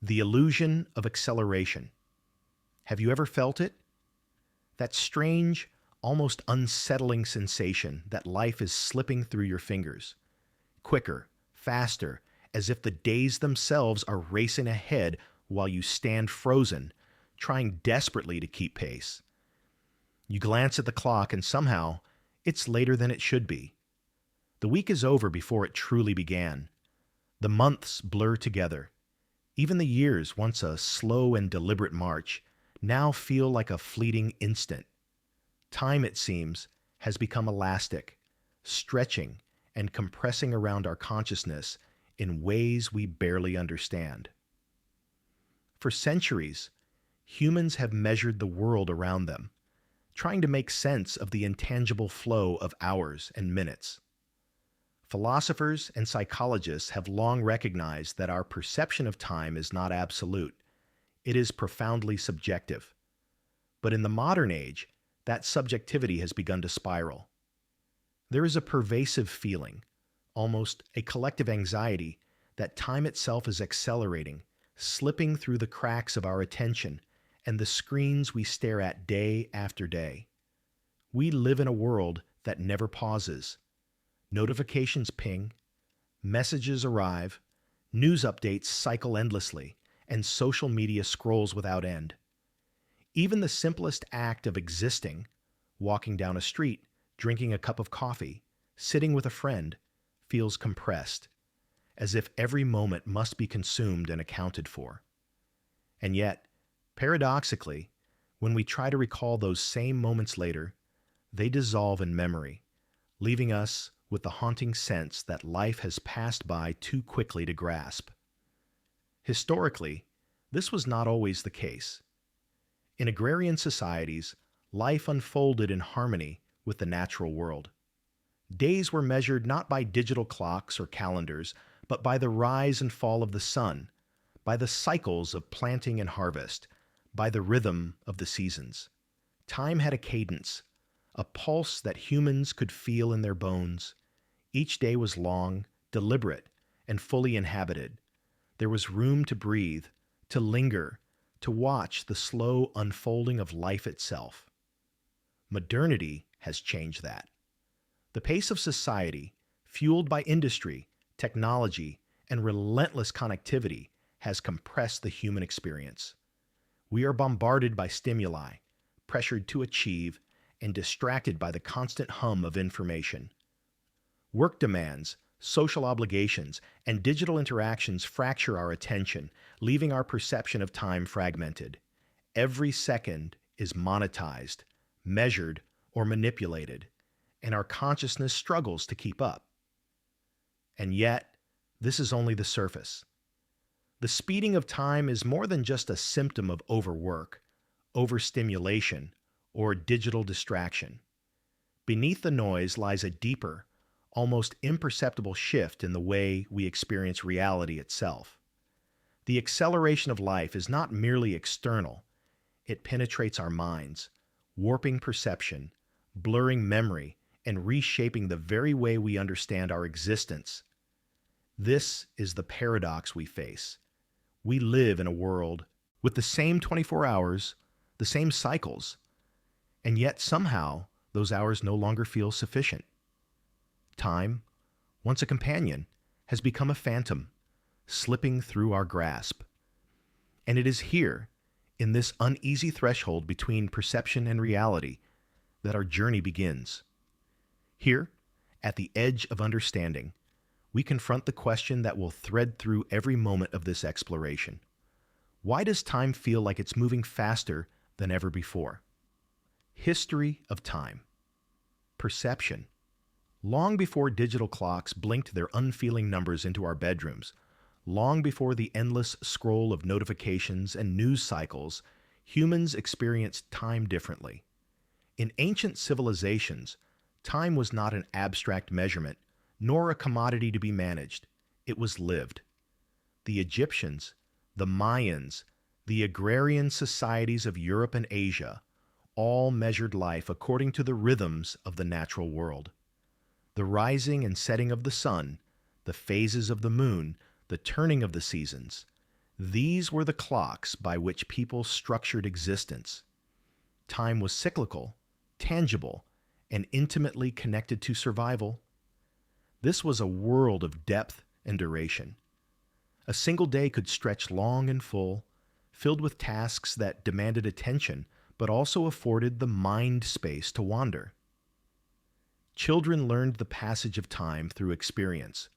The illusion of acceleration. Have you ever felt it? That strange, almost unsettling sensation that life is slipping through your fingers. Quicker, faster, as if the days themselves are racing ahead while you stand frozen, trying desperately to keep pace. You glance at the clock and somehow it's later than it should be. The week is over before it truly began. The months blur together. Even the years, once a slow and deliberate march, now feel like a fleeting instant. Time, it seems, has become elastic, stretching and compressing around our consciousness in ways we barely understand. For centuries, humans have measured the world around them, trying to make sense of the intangible flow of hours and minutes. Philosophers and psychologists have long recognized that our perception of time is not absolute. It is profoundly subjective. But in the modern age, that subjectivity has begun to spiral. There is a pervasive feeling, almost a collective anxiety, that time itself is accelerating, slipping through the cracks of our attention and the screens we stare at day after day. We live in a world that never pauses. Notifications ping, messages arrive, news updates cycle endlessly, and social media scrolls without end. Even the simplest act of existing, walking down a street, drinking a cup of coffee, sitting with a friend, feels compressed, as if every moment must be consumed and accounted for. And yet, paradoxically, when we try to recall those same moments later, they dissolve in memory, leaving us with the haunting sense that life has passed by too quickly to grasp. Historically, this was not always the case. In agrarian societies, life unfolded in harmony with the natural world. Days were measured not by digital clocks or calendars, but by the rise and fall of the sun, by the cycles of planting and harvest, by the rhythm of the seasons. Time had a cadence, a pulse that humans could feel in their bones. Each day was long, deliberate, and fully inhabited. There was room to breathe, to linger, to watch the slow unfolding of life itself. Modernity has changed that. The pace of society, fueled by industry, technology, and relentless connectivity, has compressed the human experience. We are bombarded by stimuli, pressured to achieve, and distracted by the constant hum of information. Work demands, social obligations, and digital interactions fracture our attention, leaving our perception of time fragmented. Every second is monetized, measured, or manipulated, and our consciousness struggles to keep up. And yet, this is only the surface. The speeding of time is more than just a symptom of overwork, overstimulation, or digital distraction. Beneath the noise lies a deeper, almost imperceptible shift in the way we experience reality itself. The acceleration of life is not merely external, it penetrates our minds, warping perception, blurring memory, and reshaping the very way we understand our existence. This is the paradox we face. We live in a world with the same 24 hours, the same cycles, and yet somehow those hours no longer feel sufficient. Time, once a companion, has become a phantom, slipping through our grasp. And it is here, in this uneasy threshold between perception and reality, that our journey begins. Here, at the edge of understanding, we confront the question that will thread through every moment of this exploration. Why does time feel like it's moving faster than ever before? History of time. Perception. Long before digital clocks blinked their unfeeling numbers into our bedrooms, long before the endless scroll of notifications and news cycles, humans experienced time differently. In ancient civilizations, time was not an abstract measurement, nor a commodity to be managed. It was lived. The Egyptians, the Mayans, the agrarian societies of Europe and Asia all measured life according to the rhythms of the natural world. The rising and setting of the sun, the phases of the moon, the turning of the seasons, These were the clocks by which people structured existence. Time was cyclical, tangible, and intimately connected to survival. This was a world of depth and duration. A single day could stretch long and full, filled with tasks that demanded attention but also afforded the mind space to wander. Children learned the passage of time through experience,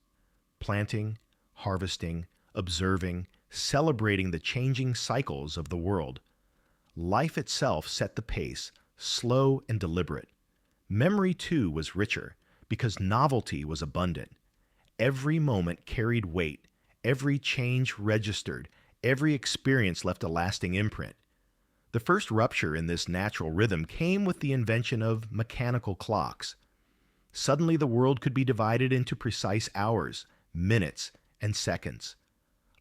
planting, harvesting, observing, celebrating the changing cycles of the world. Life itself set the pace, slow and deliberate. Memory, too, was richer because novelty was abundant. Every moment carried weight, every change registered, every experience left a lasting imprint. The first rupture in this natural rhythm came with the invention of mechanical clocks. Suddenly the world could be divided into precise hours, minutes, and seconds.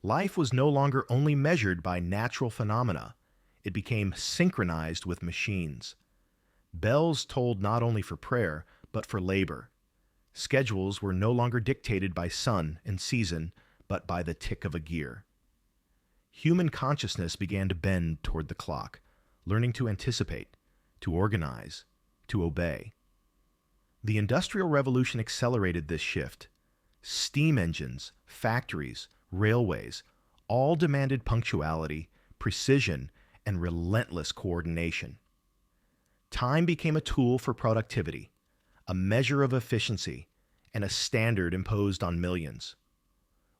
Life was no longer only measured by natural phenomena. It became synchronized with machines. Bells tolled not only for prayer, but for labor. Schedules were no longer dictated by sun and season, but by the tick of a gear. Human consciousness began to bend toward the clock, learning to anticipate, to organize, to obey. The Industrial Revolution accelerated this shift. Steam engines, factories, railways, all demanded punctuality, precision, and relentless coordination. Time became a tool for productivity, a measure of efficiency, and a standard imposed on millions.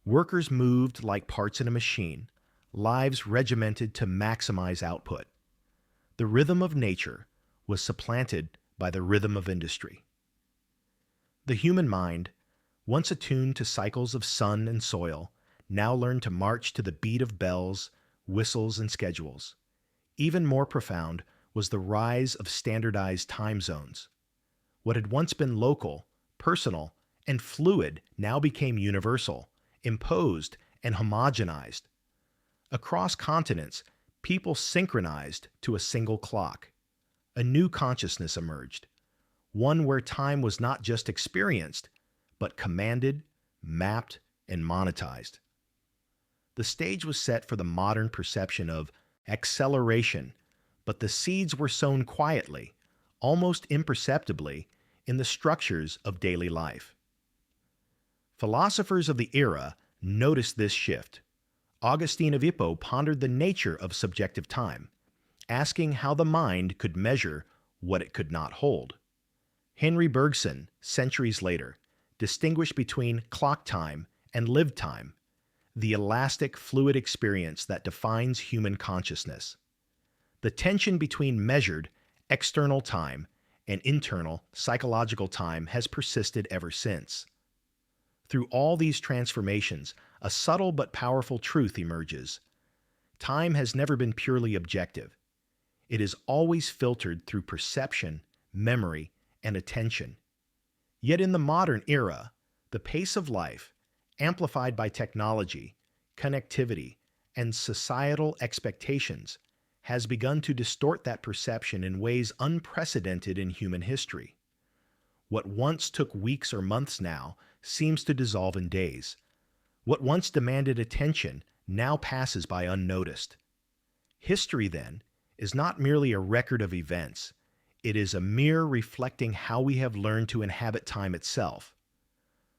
Workers moved like parts in a machine, lives regimented to maximize output. The rhythm of nature was supplanted by the rhythm of industry. The human mind, once attuned to cycles of sun and soil, now learned to march to the beat of bells, whistles, and schedules. Even more profound was the rise of standardized time zones. What had once been local, personal, and fluid now became universal, imposed, and homogenized. Across continents, people synchronized to a single clock. A new consciousness emerged, one where time was not just experienced, but commanded, mapped, and monetized. The stage was set for the modern perception of acceleration, but the seeds were sown quietly, almost imperceptibly, in the structures of daily life. Philosophers of the era noticed this shift. Augustine of Hippo pondered the nature of subjective time, asking how the mind could measure what it could not hold. Henry Bergson, centuries later, distinguished between clock time and lived time, the elastic, fluid experience that defines human consciousness. The tension between measured, external time and internal, psychological time has persisted ever since. Through all these transformations, a subtle but powerful truth emerges. Time has never been purely objective. It is always filtered through perception, memory, and attention. Yet in the modern era, the pace of life, amplified by technology, connectivity, and societal expectations, has begun to distort that perception in ways unprecedented in human history. What once took weeks or months now seems to dissolve in days. What once demanded attention now passes by unnoticed. History, then, is not merely a record of events. It is a mirror reflecting how we have learned to inhabit time itself.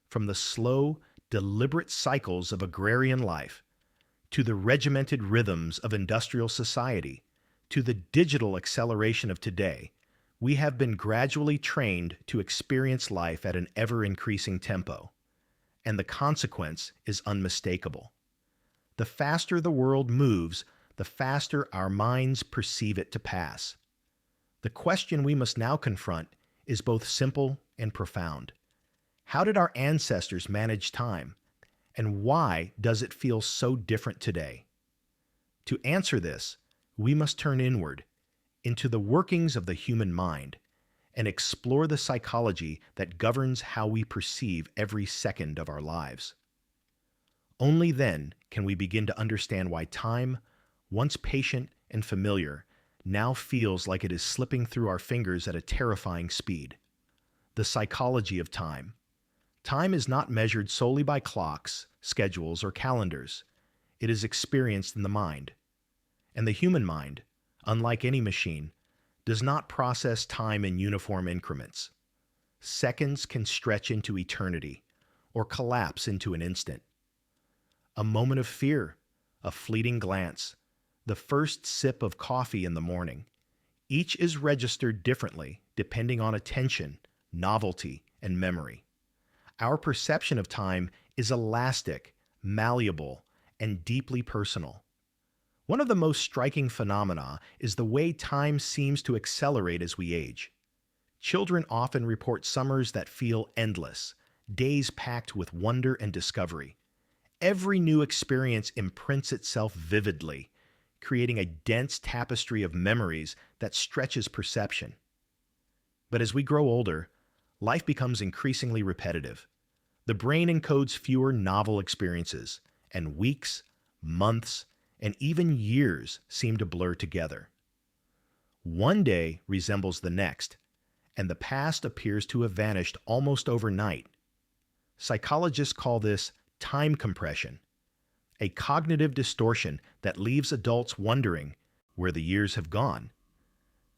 From the slow, deliberate cycles of agrarian life, to the regimented rhythms of industrial society, to the digital acceleration of today, we have been gradually trained to experience life at an ever-increasing tempo, and the consequence is unmistakable. The faster the world moves, the faster our minds perceive it to pass. The question we must now confront is both simple and profound. How did our ancestors manage time, and why does it feel so different today? To answer this, we must turn inward, into the workings of the human mind, and explore the psychology that governs how we perceive every second of our lives. Only then can we begin to understand why time, once patient and familiar, now feels like it is slipping through our fingers at a terrifying speed. The psychology of time. Time is not measured solely by clocks, schedules, or calendars. it is experienced in the mind. And the human mind, unlike any machine, does not process time in uniform increments. Seconds can stretch into eternity or collapse into an instant. A moment of fear, a fleeting glance, the first sip of coffee in the morning. Each is registered differently depending on attention, novelty, and memory. Our perception of time is elastic, malleable, and deeply personal. One of the most striking phenomena is the way time seems to accelerate as we age. Children often report summers that feel endless, days packed with wonder and discovery. Every new experience imprints itself vividly, creating a dense tapestry of memories that stretches perception. But as we grow older, life becomes increasingly repetitive. The brain encodes fewer novel experiences, and weeks, months, and even years seem to blur together. One day resembles the next, and the past appears to have vanished almost overnight. Psychologists call this time compression, a cognitive distortion that leaves adults wondering where the years have gone.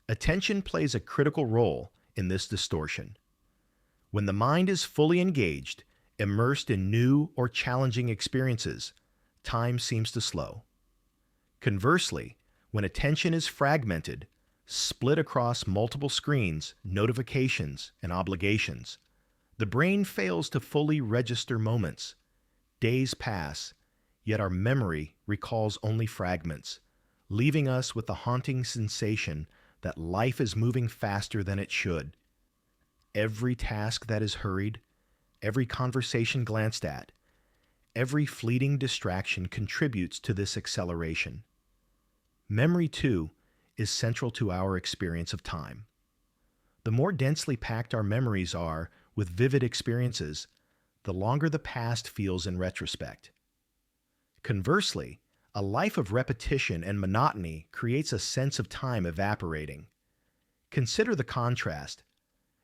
Attention plays a critical role in this distortion. When the mind is fully engaged, immersed in new or challenging experiences, time seems to slow. Conversely, when attention is fragmented, split across multiple screens, notifications, and obligations, the brain fails to fully register moments. Days pass, yet our memory recalls only fragments, leaving us with the haunting sensation that life is moving faster than it should. Every task that is hurried, every conversation glanced at, every fleeting distraction contributes to this acceleration. Memory, too, is central to our experience of time. The more densely packed our memories are with vivid experiences, the longer the past feels in retrospect. Conversely, a life of repetition and monotony creates a sense of time evaporating. Consider the contrast.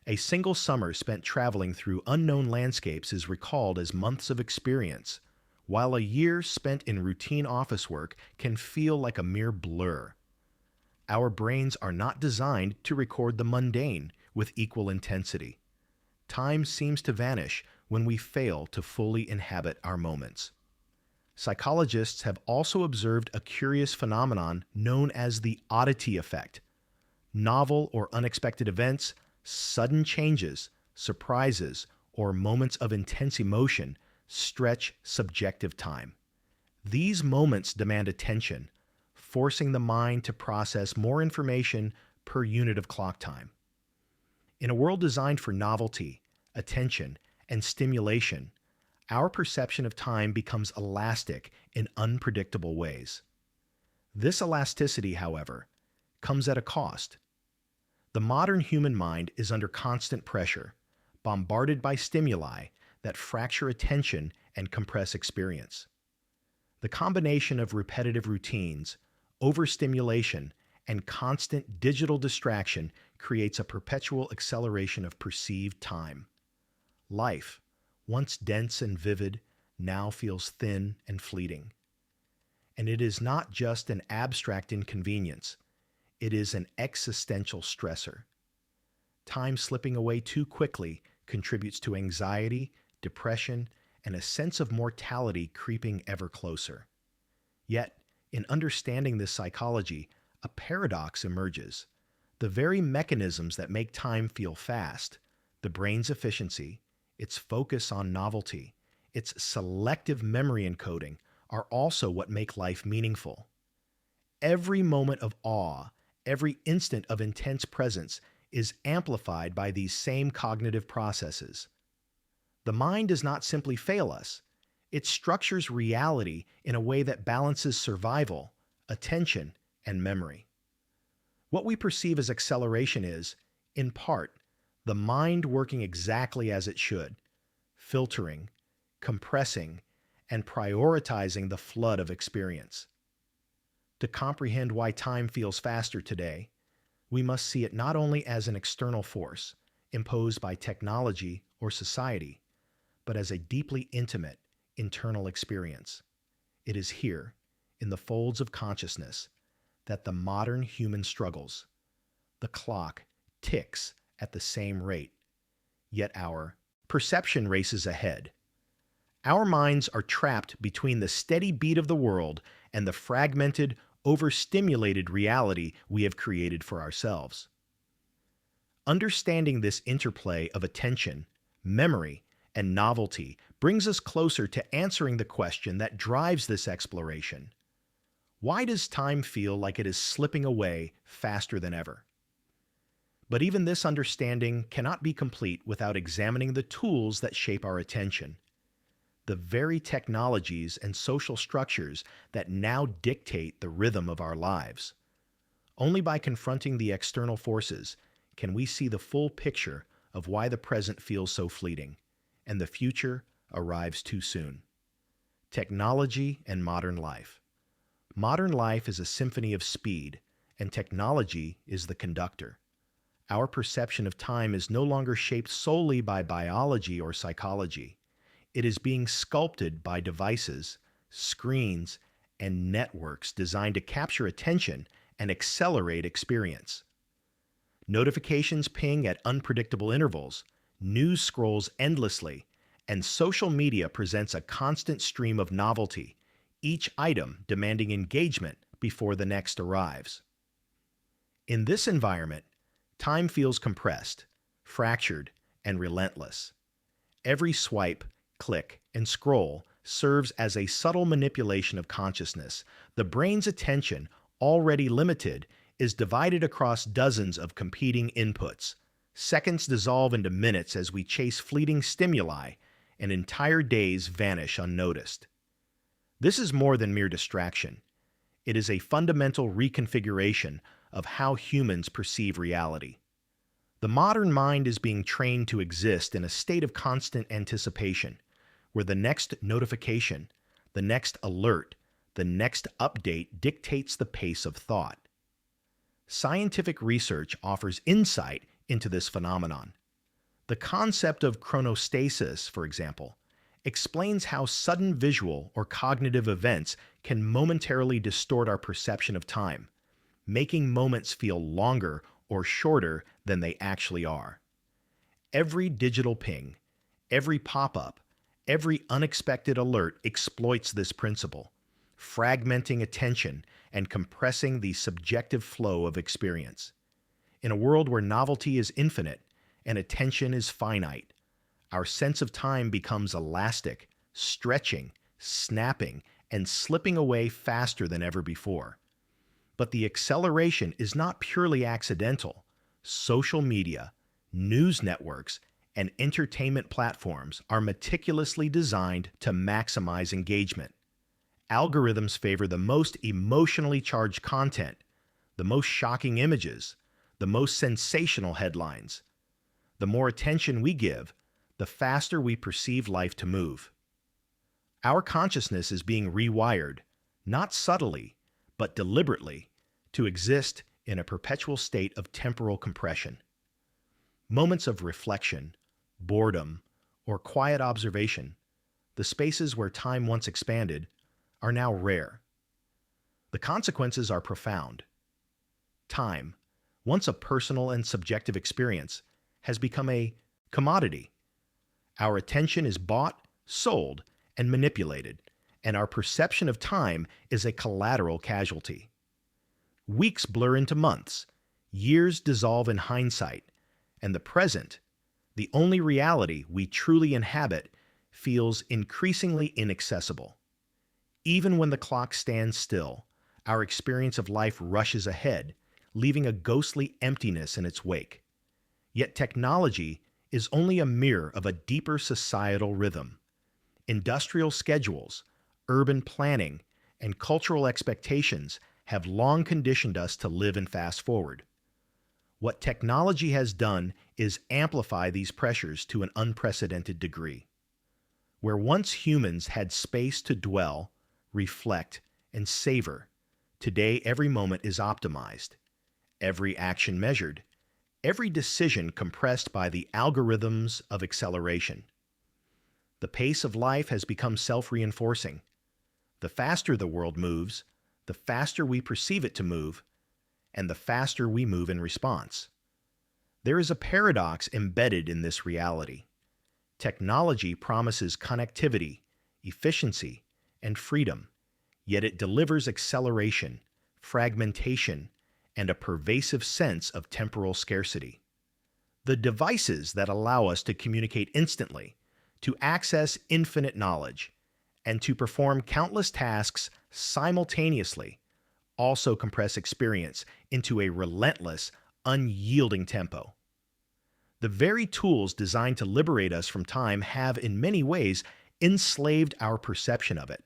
A single summer spent traveling through unknown landscapes is recalled as months of experience, while a year spent in routine office work can feel like a mere blur. Our brains are not designed to record the mundane with equal intensity. Time seems to vanish when we fail to fully inhabit our moments. Psychologists have also observed a curious phenomenon known as the oddity effect. Novel or unexpected events, sudden changes, surprises, or moments of intense emotion stretch subjective time. These moments demand attention, forcing the mind to process more information per unit of clock time. In a world designed for novelty, attention, and stimulation, our perception of time becomes elastic in unpredictable ways. This elasticity, however, comes at a cost. The modern human mind is under constant pressure, bombarded by stimuli that fracture attention and compress experience. The combination of repetitive routines, overstimulation, and constant digital distraction creates a perpetual acceleration of perceived time. Life, once dense and vivid, now feels thin and fleeting. And it is not just an abstract inconvenience, it is an existential stressor. Time slipping away too quickly contributes to anxiety, depression, and a sense of mortality creeping ever closer. Yet, in understanding this psychology, a paradox emerges. The very mechanisms that make time feel fast, the brain's efficiency, its focus on novelty, its selective memory encoding, are also what make life meaningful. Every moment of awe, every instant of intense presence is amplified by these same cognitive processes. The mind does not simply fail us. It structures reality in a way that balances survival, attention, and memory. What we perceive as acceleration is, in part, the mind working exactly as it should, filtering, compressing, and prioritizing the flood of experience. To comprehend why time feels faster today, we must see it not only as an external force imposed by technology or society, but as a deeply intimate internal experience. It is here, in the folds of consciousness, that the modern human struggles. The clock ticks at the same rate, yet our perception races ahead. Our minds are trapped between the steady beat of the world and the fragmented, overstimulated reality we have created for ourselves. Understanding this interplay of attention, memory, and novelty brings us closer to answering the question that drives this exploration. Why does time feel like it is slipping away faster than ever? But even this understanding cannot be complete without examining the tools that shape our attention. The very technologies and social structures that now dictate the rhythm of our lives. Only by confronting the external forces can we see the full picture of why the present feels so fleeting and the future arrives too soon. Technology and modern life. Modern life is a symphony of speed, and technology is the conductor. Our perception of time is no longer shaped solely by biology or psychology. It is being sculpted by devices, screens, and networks designed to capture attention and accelerate experience. Notifications ping at unpredictable intervals, news scrolls endlessly, and social media presents a constant stream of novelty, each item demanding engagement before the next arrives. In this environment, time feels compressed, fractured, and relentless. Every swipe, click, and scroll serves as a subtle manipulation of consciousness. The brain's attention, already limited, is divided across dozens of competing inputs. Seconds dissolve into minutes as we chase fleeting stimuli, and entire days vanish unnoticed. This is more than mere distraction. It is a fundamental reconfiguration of how humans perceive reality. The modern mind is being trained to exist in a state of constant anticipation, where the next notification, the next alert, the next update dictates the pace of thought. Scientific research offers insight into this phenomenon. The concept of chronostasis, for example, explains how sudden visual or cognitive events can momentarily distort our perception of time, making moments feel longer or shorter than they actually are. Every digital ping, every pop-up, every unexpected alert exploits this principle, fragmenting attention and compressing the subjective flow of experience. In a world where novelty is infinite and attention is finite, our sense of time becomes elastic, stretching, snapping, and slipping away faster than ever before. But the acceleration is not purely accidental. Social media, news networks, and entertainment platforms are meticulously designed to maximize engagement. Algorithms favor the most emotionally charged content, the most shocking images, the most sensational headlines. The more attention we give, the faster we perceive life to move. Our consciousness is being rewired, not subtly, but deliberately, to exist in a perpetual state of temporal compression. Moments of reflection, boredom, or quiet observation, the spaces where time once expanded, are now rare. The consequences are profound. Time, once a personal and subjective experience, has become a commodity. Our attention is bought, sold, and manipulated, and our perception of time is a collateral casualty. Weeks blur into months, years dissolve in hindsight, and the present, the only reality we truly inhabit, feels increasingly inaccessible. Even when the clock stands still, our experience of life rushes ahead, leaving a ghostly emptiness in its wake. Yet technology is only a mirror of a deeper societal rhythm. Industrial schedules, urban planning, and cultural expectations have long conditioned us to live in fast forward. What technology has done is amplify these pressures to an unprecedented degree. Where once humans had space to dwell, reflect, and savor, today every moment is optimized, every action measured, every decision compressed by the algorithms of acceleration. The pace of life has become self-reinforcing. The faster the world moves, the faster we perceive it to move, and the faster we move in response. There is a paradox embedded in this reality. Technology promises connectivity, efficiency, and freedom, yet it delivers acceleration, fragmentation, and a pervasive sense of temporal scarcity. The devices that allow us to communicate instantly, to access infinite knowledge, and to perform countless tasks simultaneously also compress experience into a relentless, unyielding tempo. The very tools designed to liberate us from time have, in many ways, enslaved our perception of it.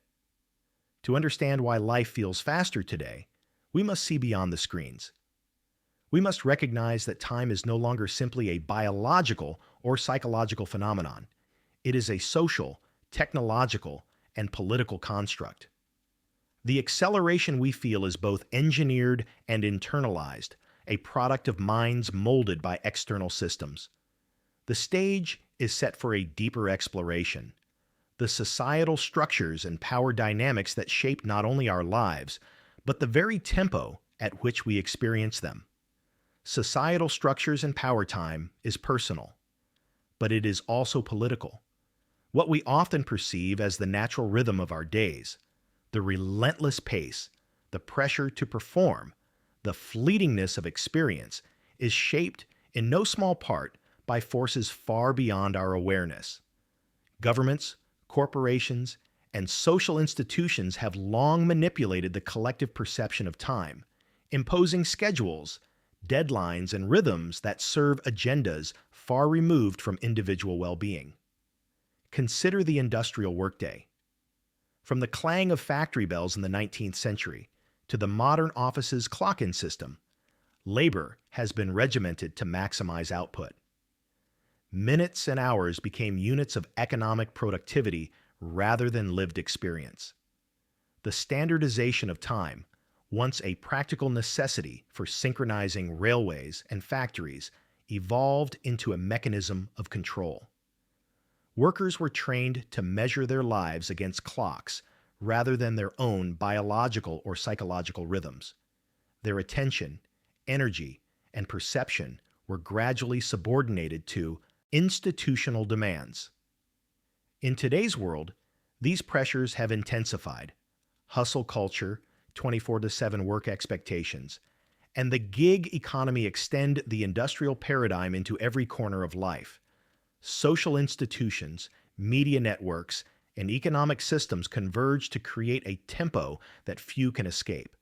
To understand why life feels faster today, we must see beyond the screens. We must recognize that time is no longer simply a biological or psychological phenomenon. It is a social, technological, and political construct. The acceleration we feel is both engineered and internalized, a product of minds molded by external systems. The stage is set for a deeper exploration. The societal structures and power dynamics that shape not only our lives, but the very tempo at which we experience them. Societal structures and power time is personal, but it is also political. What we often perceive as the natural rhythm of our days, the relentless pace, the pressure to perform, the fleetingness of experience, is shaped in no small part by forces far beyond our awareness. Governments, corporations, and social institutions have long manipulated the collective perception of time, imposing schedules, deadlines, and rhythms that serve agendas far removed from individual well-being. Consider the industrial workday. From the clang of factory bells in the 19th century to the modern office's clock-in system, labor has been regimented to maximize output. Minutes and hours became units of economic productivity rather than lived experience. The standardization of time, once a practical necessity for synchronizing railways and factories, evolved into a mechanism of control. Workers were trained to measure their lives against clocks rather than their own biological or psychological rhythms. Their attention, energy, and perception were gradually subordinated to institutional demands. In today's world, these pressures have intensified. Hustle culture, 24/7 work expectations, and the gig economy extend the industrial paradigm into every corner of life. Social institutions, media networks, and economic systems converge to create a tempo that few can escape.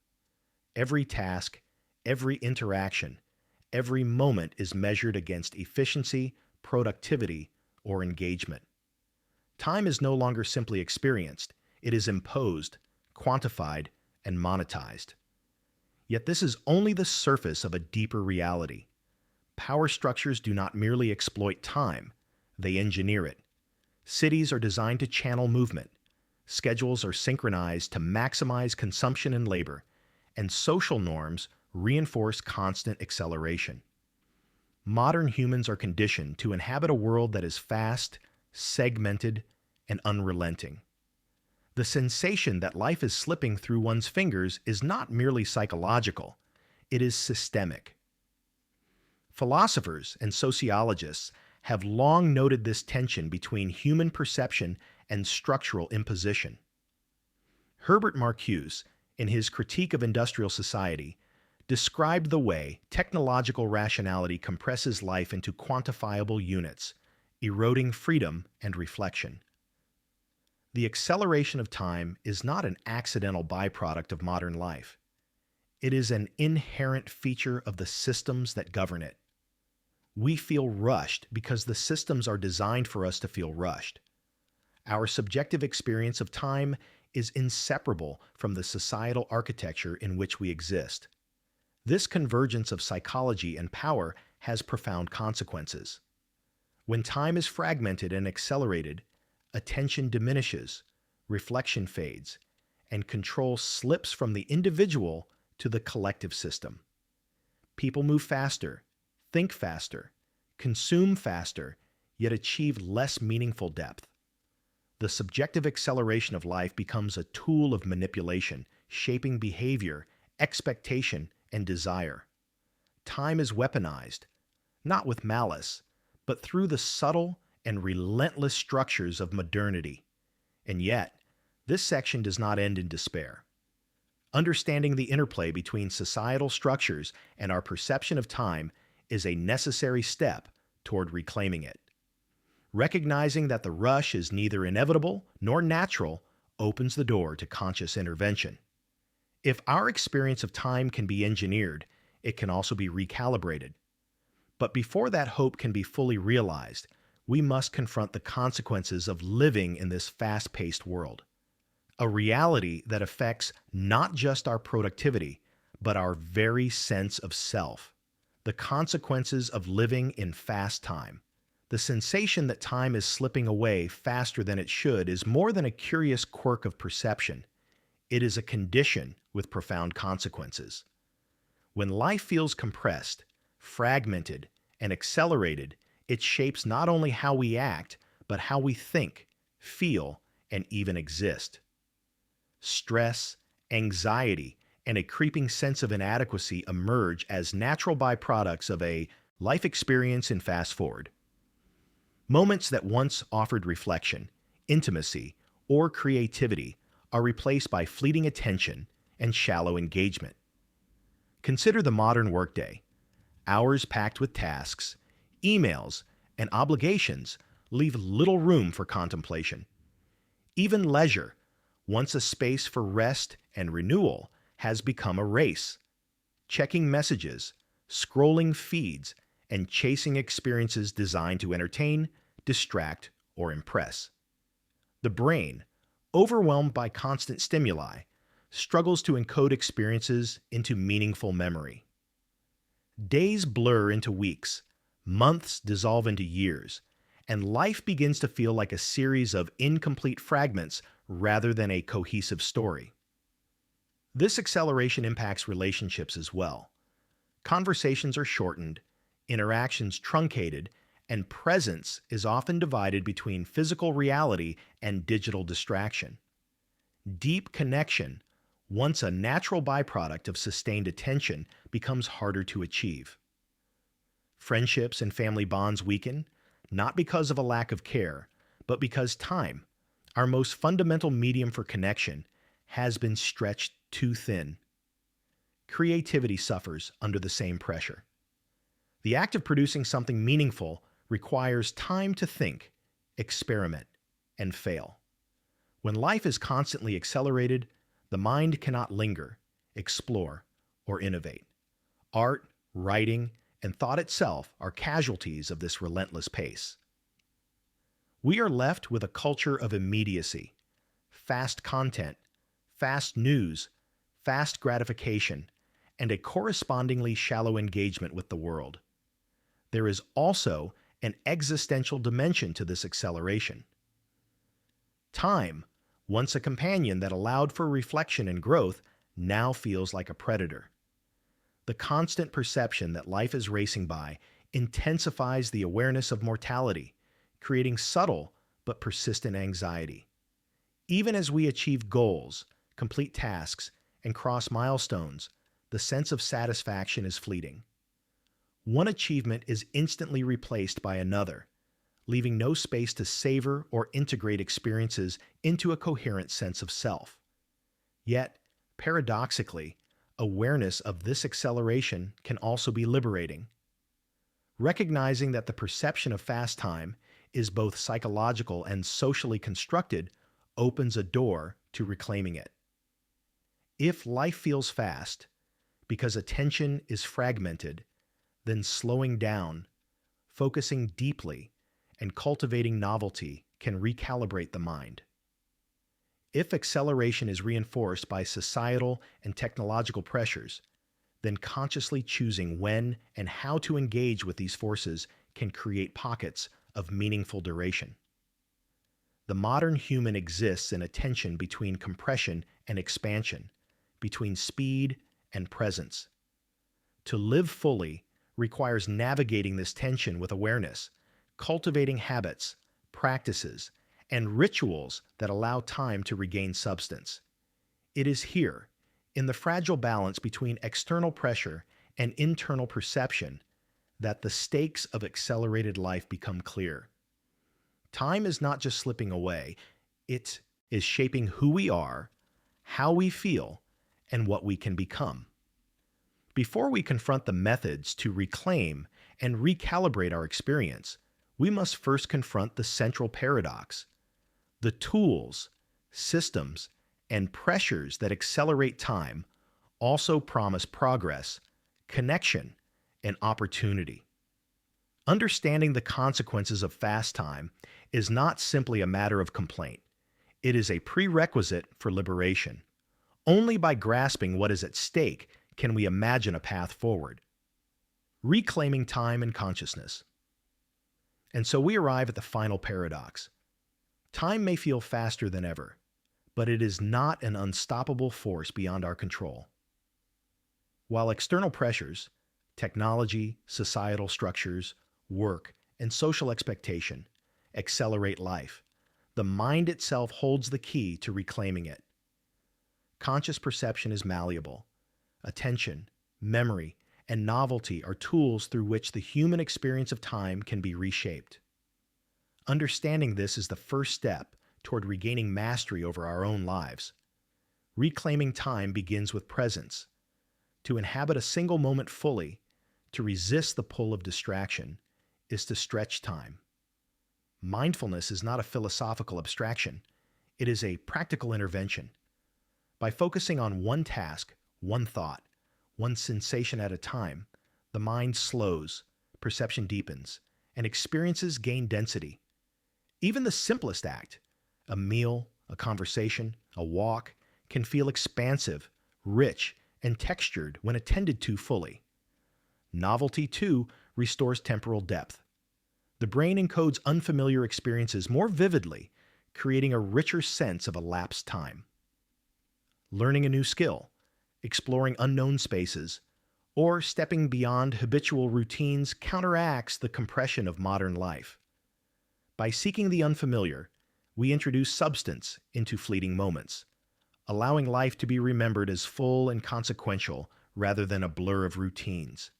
Every task, every interaction, every moment is measured against efficiency, productivity, or engagement. Time is no longer simply experienced, it is imposed, quantified, and monetized. Yet this is only the surface of a deeper reality. Power structures do not merely exploit time, they engineer it. Cities are designed to channel movement. Schedules are synchronized to maximize consumption and labor, and social norms reinforce constant acceleration. Modern humans are conditioned to inhabit a world that is fast, segmented, and unrelenting. The sensation that life is slipping through one's fingers is not merely psychological, it is systemic. Philosophers and sociologists have long noted this tension between human perception and structural imposition. Herbert Marcuse, in his Critique of Industrial Society, described the way technological rationality compresses life into quantifiable units, eroding freedom and reflection. The acceleration of time is not an accidental byproduct of modern life. It is an inherent feature of the systems that govern it. We feel rushed because the systems are designed for us to feel rushed. Our subjective experience of time is inseparable from the societal architecture in which we exist. This convergence of psychology and power has profound consequences. When time is fragmented and accelerated, attention diminishes, reflection fades, and control slips from the individual to the collective system. People move faster, think faster, consume faster, yet achieve less meaningful depth. the subjective acceleration of life becomes a tool of manipulation, shaping behavior, expectation, and desire. Time is weaponized, not with malice, but through the subtle and relentless structures of modernity. And yet, this section does not end in despair. Understanding the interplay between societal structures and our perception of time is a necessary step toward reclaiming it. Recognizing that the rush is neither inevitable nor natural opens the door to conscious intervention. If our experience of time can be engineered, it can also be recalibrated. But before that hope can be fully realized, we must confront the consequences of living in this fast-paced world. A reality that affects not just our productivity, but our very sense of self. The consequences of living in fast time. The sensation that time is slipping away faster than it should is more than a curious quirk of perception. It is a condition with profound consequences. When life feels compressed, fragmented, and accelerated, it shapes not only how we act, but how we think, feel, and even exist. Stress, anxiety, and a creeping sense of inadequacy emerge as natural byproducts of a life experience in fast forward. Moments that once offered reflection, intimacy, or creativity are replaced by fleeting attention and shallow engagement. Consider the modern workday. Hours packed with tasks, emails, and obligations leave little room for contemplation. Even leisure, once a space for rest and renewal, has become a race. Checking messages, scrolling feeds, and chasing experiences designed to entertain, distract, or impress. The brain, overwhelmed by constant stimuli, struggles to encode experiences into meaningful memory. Days blur into weeks, months dissolve into years, and life begins to feel like a series of incomplete fragments rather than a cohesive story. This acceleration impacts relationships as well. Conversations are shortened, interactions truncated, and presence is often divided between physical reality and digital distraction. Deep connection, once a natural byproduct of sustained attention, becomes harder to achieve. Friendships and family bonds weaken, not because of a lack of care, but because time, our most fundamental medium for connection, has been stretched too thin. Creativity suffers under the same pressure. The act of producing something meaningful requires time to think, experiment, and fail. When life is constantly accelerated, the mind cannot linger, explore, or innovate. Art, writing, and thought itself are casualties of this relentless pace. We are left with a culture of immediacy, fast content, fast news, fast gratification, and a correspondingly shallow engagement with the world. There is also an existential dimension to this acceleration. Time, once a companion that allowed for reflection and growth, now feels like a predator. The constant perception that life is racing by intensifies the awareness of mortality, creating subtle but persistent anxiety. Even as we achieve goals, complete tasks, and cross milestones, the sense of satisfaction is fleeting. One achievement is instantly replaced by another, leaving no space to savor or integrate experiences into a coherent sense of self. Yet, paradoxically, awareness of this acceleration can also be liberating. Recognizing that the perception of fast time is both psychological and socially constructed opens a door to reclaiming it. If life feels fast, because attention is fragmented, then slowing down, focusing deeply, and cultivating novelty can recalibrate the mind. If acceleration is reinforced by societal and technological pressures, then consciously choosing when and how to engage with these forces can create pockets of meaningful duration. The modern human exists in a tension between compression and expansion, between speed and presence. To live fully requires navigating this tension with awareness, cultivating habits, practices, and rituals that allow time to regain substance. It is here, in the fragile balance between external pressure and internal perception, that the stakes of accelerated life become clear. Time is not just slipping away, it is shaping who we are, how we feel, and what we can become. Before we confront the methods to reclaim and recalibrate our experience, we must first confront the central paradox. The tools, systems, and pressures that accelerate time also promise progress, connection, and opportunity. Understanding the consequences of fast time is not simply a matter of complaint. It is a prerequisite for liberation. Only by grasping what is at stake can we imagine a path forward. Reclaiming time and consciousness. And so we arrive at the final paradox. Time may feel faster than ever, but it is not an unstoppable force beyond our control. While external pressures, technology, societal structures, work, and social expectation accelerate life, the mind itself holds the key to reclaiming it. Conscious perception is malleable. Attention, memory, and novelty are tools through which the human experience of time can be reshaped. Understanding this is the first step toward regaining mastery over our own lives. Reclaiming time begins with presence. To inhabit a single moment fully, to resist the pull of distraction, is to stretch time. Mindfulness is not a philosophical abstraction. It is a practical intervention. By focusing on one task, one thought, one sensation at a time, the mind slows, perception deepens, and experiences gain density. Even the simplest act, a meal, a conversation, a walk, can feel expansive, rich, and textured when attended to fully. Novelty, too, restores temporal depth. The brain encodes unfamiliar experiences more vividly, creating a richer sense of elapsed time. Learning a new skill, exploring unknown spaces, or stepping beyond habitual routines counteracts the compression of modern life. By seeking the unfamiliar, we introduce substance into fleeting moments, allowing life to be remembered as full and consequential rather than a blur of routines.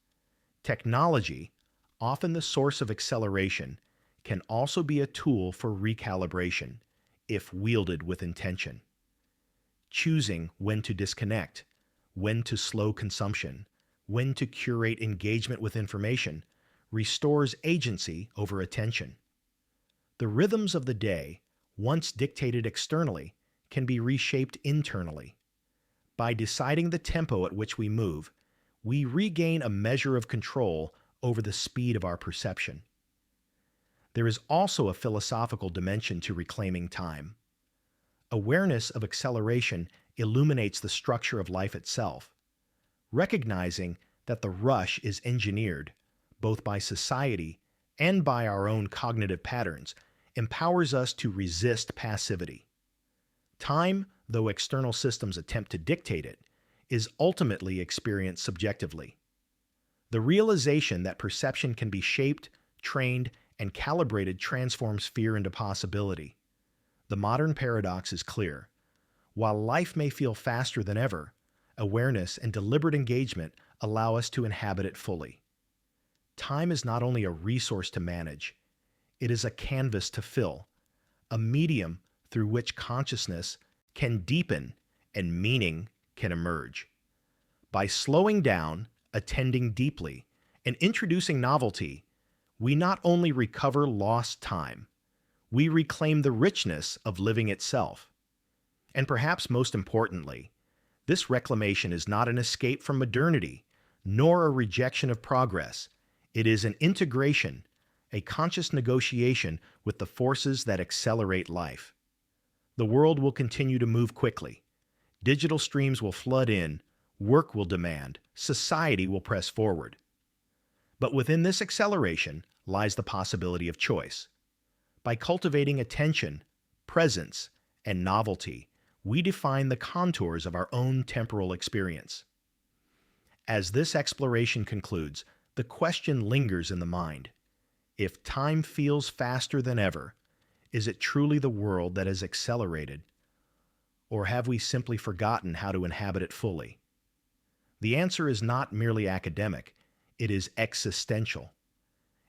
Technology, often the source of acceleration, can also be a tool for recalibration, if wielded with intention. Choosing when to disconnect, when to slow consumption, when to curate engagement with information, restores agency over attention. The rhythms of the day, once dictated externally, can be reshaped internally. By deciding the tempo at which we move, we regain a measure of control over the speed of our perception. There is also a philosophical dimension to reclaiming time. Awareness of acceleration illuminates the structure of life itself. Recognizing that the rush is engineered, both by society and by our own cognitive patterns, empowers us to resist passivity. Time, though external systems attempt to dictate it, is ultimately experienced subjectively. The realization that perception can be shaped, trained, and calibrated transforms fear into possibility. The modern paradox is clear. While life may feel faster than ever, awareness and deliberate engagement allow us to inhabit it fully. Time is not only a resource to manage, it is a canvas to fill, a medium through which consciousness can deepen and meaning can emerge. By slowing down, attending deeply, and introducing novelty, we not only recover lost time, we reclaim the richness of living itself. And perhaps most importantly, this reclamation is not an escape from modernity, nor a rejection of progress. It is an integration, a conscious negotiation with the forces that accelerate life. The world will continue to move quickly. Digital streams will flood in, work will demand, society will press forward. But within this acceleration lies the possibility of choice. By cultivating attention, presence, and novelty, we define the contours of our own temporal experience. As this exploration concludes, the question lingers in the mind. If time feels faster than ever, Is it truly the world that has accelerated, or have we simply forgotten how to inhabit it fully? The answer is not merely academic, it is existential.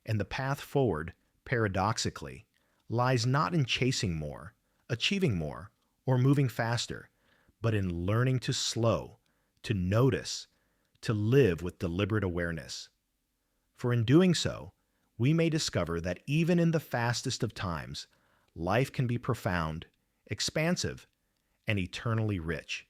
And the path forward, paradoxically, lies not in chasing more, achieving more, or moving faster, but in learning to slow, to notice, to live with deliberate awareness. For in doing so, we may discover that even in the fastest of times, life can be profound, expansive, and eternally rich.